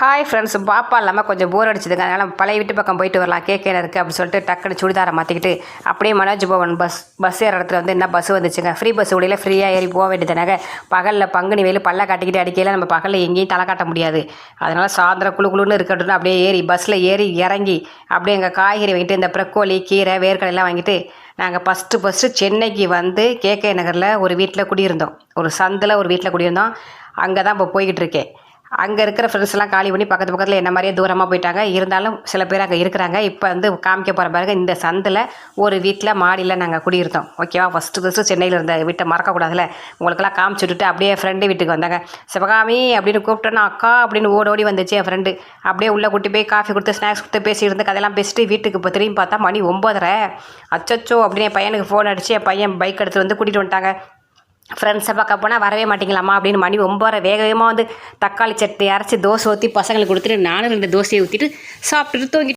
Hi friends, பாப்பா இல்லாமல் கொஞ்சம் போர் அடிச்சதுங்க. அதனால் பழைய வீட்டு பக்கம் போயிட்டு வரலாம், கேட்க இருக்குது அப்படின்னு சொல்லிட்டு டக்குனு சுடிதாரை மாற்றிக்கிட்டு அப்படியே மனோஜ் பவன் பஸ் ஏற இடத்துல வந்து என்ன பஸ் வந்துச்சுங்க. ஃப்ரீ பஸ் உடையில ஃப்ரீயாக ஏறி போக வேண்டியதுனாங்க. பகலில் பங்குனி வெயில் பல்ல காட்டிக்கிட்டு அடிக்கையில் நம்ம பகலில் எங்கேயும் தலை காட்ட முடியாது. அதனால் சாயந்தரம் குழுன்னு இருக்கட்டும் அப்படியே ஏறி பஸ்ஸில் ஏறி இறங்கி அப்படியே எங்கள் காய்கறி வாங்கிட்டு இந்த ப்ரக்கோலி கீரை வேர்க்கடலாம் வாங்கிட்டு நாங்கள் ஃபஸ்ட்டு சென்னைக்கு வந்து கேகே நகரில் ஒரு வீட்டில் குடியிருந்தோம். ஒரு சந்தில் ஒரு வீட்டில் குடியிருந்தோம். அங்கே தான் இப்போ போய்கிட்டு இருக்கேன். அங்கே இருக்கிற ஃப்ரெண்ட்ஸ்லாம் காலி பண்ணி பக்கத்தில் என்ன மாதிரியே தூரமாக போயிட்டாங்க. இருந்தாலும் சில பேர் அங்கே இருக்கிறாங்க. இப்போ வந்து காமிக்க போகிற பாருங்க, இந்த சந்தில் ஒரு வீட்டில் மாடியில் நாங்கள் குடியிருந்தோம். ஓகேவா, ஃபஸ்ட்டு சென்னையில் இருந்த வீட்டை மறக்கக்கூடாதுல்ல. உங்களுக்கெல்லாம் காமிச்சு விட்டுட்டு அப்படியே ஃப்ரெண்டு வீட்டுக்கு வந்தாங்க. சிவகாமி அப்படின்னு கூப்பிட்டோன்னா அக்கா அப்படின்னு ஓடி வந்துச்சு என் ஃப்ரெண்டு. அப்படியே உள்ளே கூட்டி போய் காஃபி கொடுத்து ஸ்நாக்ஸ் கொடுத்து பேசியிருந்து கதையெல்லாம் பேசிட்டு வீட்டுக்கு இப்போ திரும்பி பார்த்தா மணி 9:30. அச்சச்சோ அப்படின்னு என் பையனுக்கு ஃபோன் அடித்து என் பையன் பைக் எடுத்துகிட்டு வந்து கூட்டிகிட்டு வந்துட்டாங்க. ஃப்ரெண்ட்ஸை பார்க்க போனால் வரவே மாட்டீங்களாம்மா அப்படின்னு மணி 9:30 வேகமாக வந்து தக்காளி சட்னி அரைச்சி தோசை ஊற்றி பசங்களுக்கு கொடுத்துட்டு நானும் 2 தோசையை ஊற்றிட்டு சாப்பிட்டுட்டு தூங்கி